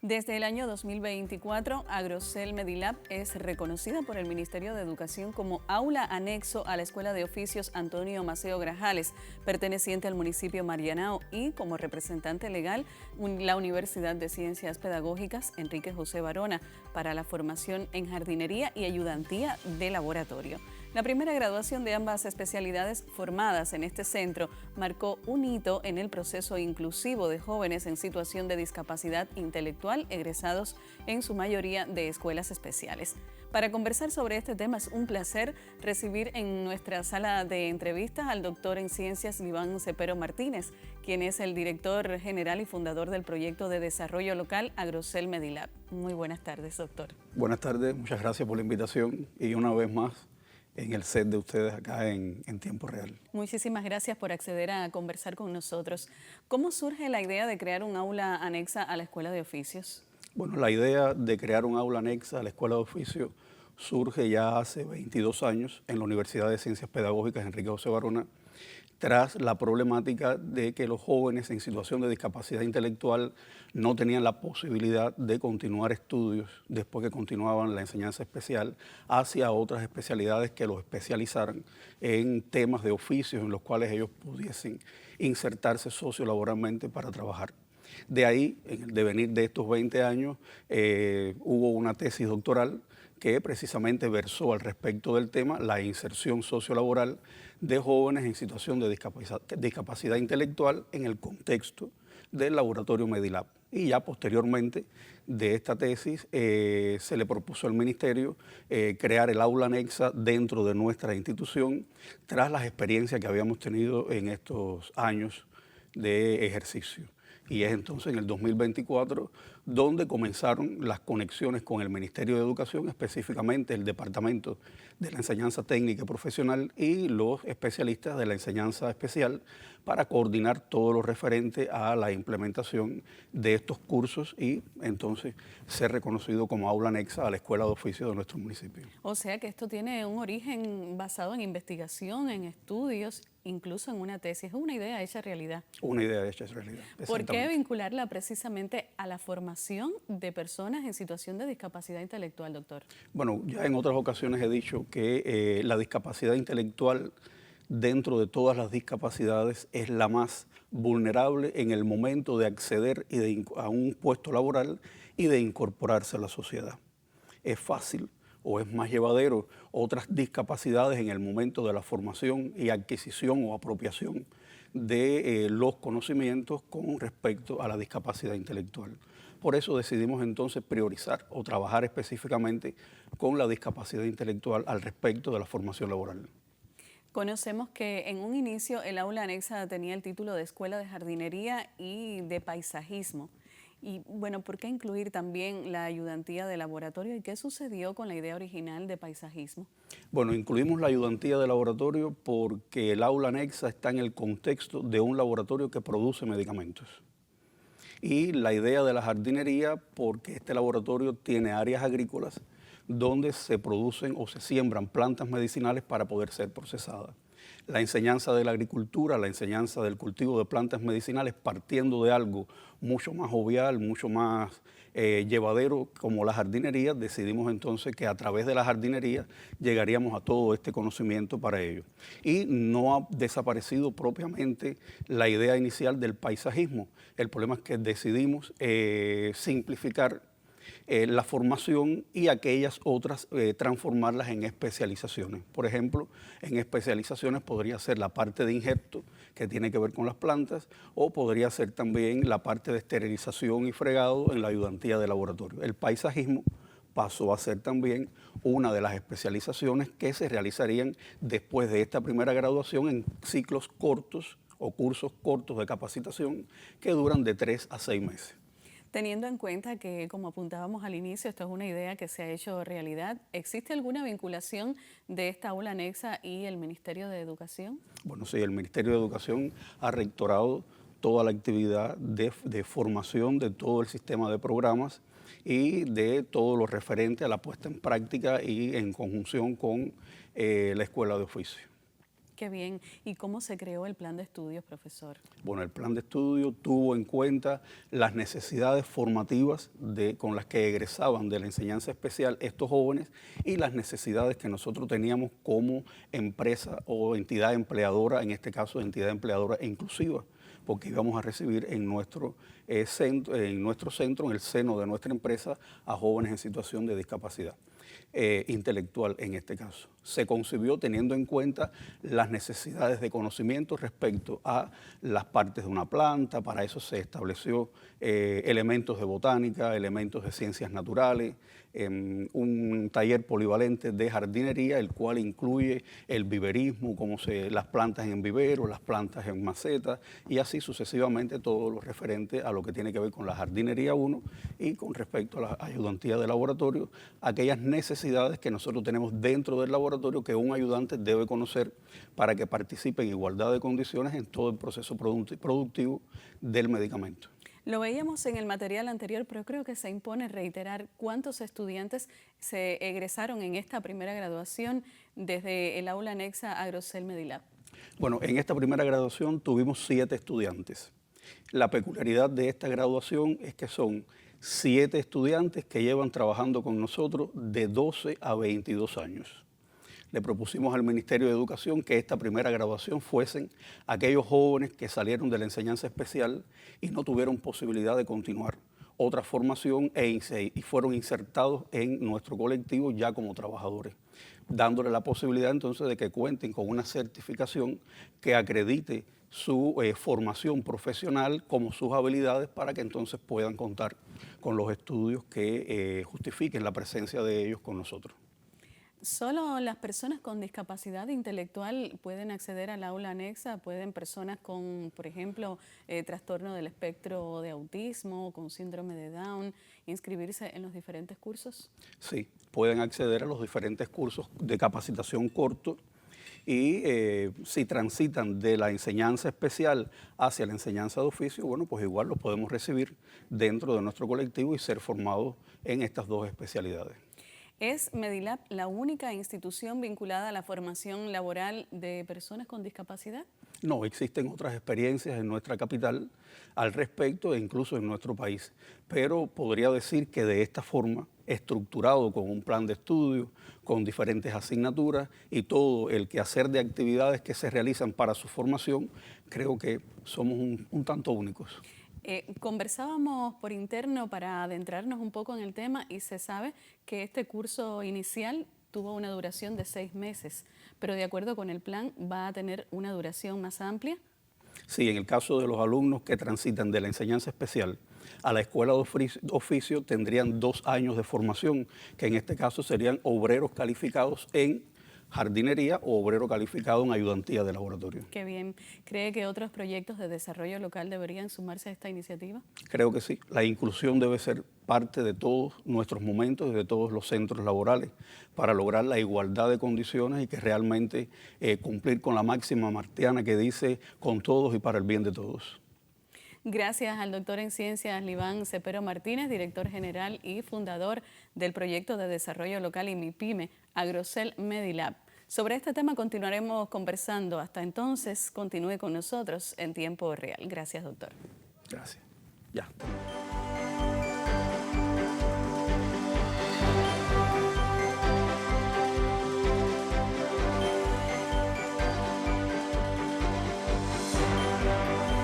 Desde el año 2024, Agrocel Medilab es reconocida por el Ministerio de Educación como aula anexo a la Escuela de Oficios Antonio Maceo Grajales, perteneciente al municipio Marianao, y como representante legal la Universidad de Ciencias Pedagógicas Enrique José Barona para la formación en jardinería y ayudantía de laboratorio. La primera graduación de ambas especialidades formadas en este centro marcó un hito en el proceso inclusivo de jóvenes en situación de discapacidad intelectual egresados en su mayoría de escuelas especiales. Para conversar sobre este tema es un placer recibir en nuestra sala de entrevistas al doctor en ciencias Iván Cepero Martínez, quien es el director general y fundador del proyecto de desarrollo local Agrocel Medilab. Muy buenas tardes, doctor. Buenas tardes, muchas gracias por la invitación y una vez más en el set de ustedes acá en tiempo real. Muchísimas gracias por acceder a conversar con nosotros. ¿Cómo surge la idea de crear un aula anexa a la Escuela de Oficios? Bueno, la idea de crear un aula anexa a la Escuela de Oficios surge ya hace 22 años en la Universidad de Ciencias Pedagógicas Enrique José Barona, tras la problemática de que los jóvenes en situación de discapacidad intelectual no tenían la posibilidad de continuar estudios después que continuaban la enseñanza especial hacia otras especialidades que los especializaran en temas de oficios en los cuales ellos pudiesen insertarse sociolaboralmente para trabajar. De ahí, en el devenir de estos 20 años, hubo una tesis doctoral que precisamente versó al respecto del tema, la inserción sociolaboral de jóvenes en situación de discapacidad intelectual en el contexto del laboratorio Medilab. Y ya posteriormente de esta tesis se le propuso al Ministerio crear el aula anexa dentro de nuestra institución tras las experiencias que habíamos tenido en estos años de ejercicio. Y es entonces en el 2024 donde comenzaron las conexiones con el Ministerio de Educación, específicamente el Departamento de la Enseñanza Técnica y Profesional y los especialistas de la enseñanza especial para coordinar todo lo referente a la implementación de estos cursos y entonces ser reconocido como aula anexa a la Escuela de Oficios de nuestro municipio. O sea que esto tiene un origen basado en investigación, en estudios, incluso en una tesis. Es una idea hecha realidad. Una idea hecha realidad. ¿Por qué vincularla precisamente a la formación de personas en situación de discapacidad intelectual, doctor? Bueno, ya en otras ocasiones he dicho que la discapacidad intelectual dentro de todas las discapacidades es la más vulnerable en el momento de acceder a un puesto laboral y de incorporarse a la sociedad. Es fácil o es más llevadero otras discapacidades en el momento de la formación y adquisición o apropiación de los conocimientos con respecto a la discapacidad intelectual. Por eso decidimos entonces priorizar o trabajar específicamente con la discapacidad intelectual al respecto de la formación laboral. Conocemos que en un inicio el aula anexa tenía el título de Escuela de Jardinería y de Paisajismo. Y bueno, ¿por qué incluir también la ayudantía de laboratorio? ¿Y qué sucedió con la idea original de paisajismo? Bueno, incluimos la ayudantía de laboratorio porque el aula anexa está en el contexto de un laboratorio que produce medicamentos. Y la idea de la jardinería porque este laboratorio tiene áreas agrícolas donde se producen o se siembran plantas medicinales para poder ser procesadas. La enseñanza de la agricultura, la enseñanza del cultivo de plantas medicinales partiendo de algo mucho más jovial, mucho más llevadero como la jardinería, decidimos entonces que a través de la jardinería llegaríamos a todo este conocimiento para ello. Y no ha desaparecido propiamente la idea inicial del paisajismo. El problema es que decidimos simplificar la formación y aquellas otras transformarlas en especializaciones. Por ejemplo, en especializaciones podría ser la parte de injerto que tiene que ver con las plantas o podría ser también la parte de esterilización y fregado en la ayudantía de laboratorio. El paisajismo pasó a ser también una de las especializaciones que se realizarían después de esta primera graduación en ciclos cortos o cursos cortos de capacitación que duran de 3 a 6 meses. Teniendo en cuenta que, como apuntábamos al inicio, esto es una idea que se ha hecho realidad, ¿existe alguna vinculación de esta aula anexa y el Ministerio de Educación? Bueno, sí, el Ministerio de Educación ha rectorado toda la actividad de formación de todo el sistema de programas y de todo lo referente a la puesta en práctica y en conjunción con la Escuela de Oficio. Qué bien. ¿Y cómo se creó el plan de estudios, profesor? Bueno, el plan de estudio tuvo en cuenta las necesidades formativas con las que egresaban de la enseñanza especial estos jóvenes y las necesidades que nosotros teníamos como empresa o entidad empleadora, en este caso entidad empleadora inclusiva, porque íbamos a recibir en nuestro centro, en el seno de nuestra empresa, a jóvenes en situación de discapacidad intelectual en este caso. Se concibió teniendo en cuenta las necesidades de conocimiento respecto a las partes de una planta. Para eso se estableció elementos de botánica, elementos de ciencias naturales, un taller polivalente de jardinería, el cual incluye el viverismo, las plantas en vivero, las plantas en maceta, y así sucesivamente todo lo referente a lo que tiene que ver con la jardinería 1 y con respecto a la ayudantía de laboratorio, aquellas necesidades que nosotros tenemos dentro del laboratorio que un ayudante debe conocer para que participe en igualdad de condiciones en todo el proceso productivo del medicamento. Lo veíamos en el material anterior, pero creo que se impone reiterar cuántos estudiantes se egresaron en esta primera graduación desde el aula anexa a Grossehl Medilab. Bueno, en esta primera graduación tuvimos 7 estudiantes. La peculiaridad de esta graduación es que son 7 estudiantes que llevan trabajando con nosotros de 12 a 22 años. Le propusimos al Ministerio de Educación que esta primera graduación fuesen aquellos jóvenes que salieron de la enseñanza especial y no tuvieron posibilidad de continuar otra formación y fueron insertados en nuestro colectivo ya como trabajadores, dándole la posibilidad entonces de que cuenten con una certificación que acredite su formación profesional como sus habilidades para que entonces puedan contar con los estudios que justifiquen la presencia de ellos con nosotros. ¿Solo las personas con discapacidad intelectual pueden acceder al aula anexa? ¿Pueden personas con, por ejemplo, trastorno del espectro de autismo, con síndrome de Down, inscribirse en los diferentes cursos? Sí, pueden acceder a los diferentes cursos de capacitación corto y si transitan de la enseñanza especial hacia la enseñanza de oficio, bueno, pues igual los podemos recibir dentro de nuestro colectivo y ser formados en estas 2 especialidades. ¿Es Medilab la única institución vinculada a la formación laboral de personas con discapacidad? No, existen otras experiencias en nuestra capital al respecto e incluso en nuestro país, pero podría decir que de esta forma, estructurado con un plan de estudio, con diferentes asignaturas y todo el quehacer de actividades que se realizan para su formación, creo que somos un tanto únicos. Conversábamos por interno para adentrarnos un poco en el tema y se sabe que este curso inicial tuvo una duración de 6 meses, pero de acuerdo con el plan va a tener una duración más amplia. Sí, en el caso de los alumnos que transitan de la enseñanza especial a la escuela de oficio tendrían 2 años de formación, que en este caso serían obreros calificados en jardinería o obrero calificado en ayudantía de laboratorio. Qué bien. ¿Cree que otros proyectos de desarrollo local deberían sumarse a esta iniciativa? Creo que sí. La inclusión debe ser parte de todos nuestros momentos y de todos los centros laborales para lograr la igualdad de condiciones y que realmente cumplir con la máxima martiana que dice con todos y para el bien de todos. Gracias al doctor en ciencias Liván Cepero Martínez, director general y fundador del proyecto de desarrollo local y MIPYME a Grossehl Medilab. Sobre este tema continuaremos conversando. Hasta entonces, continúe con nosotros en tiempo real. Gracias, doctor. Gracias. Ya.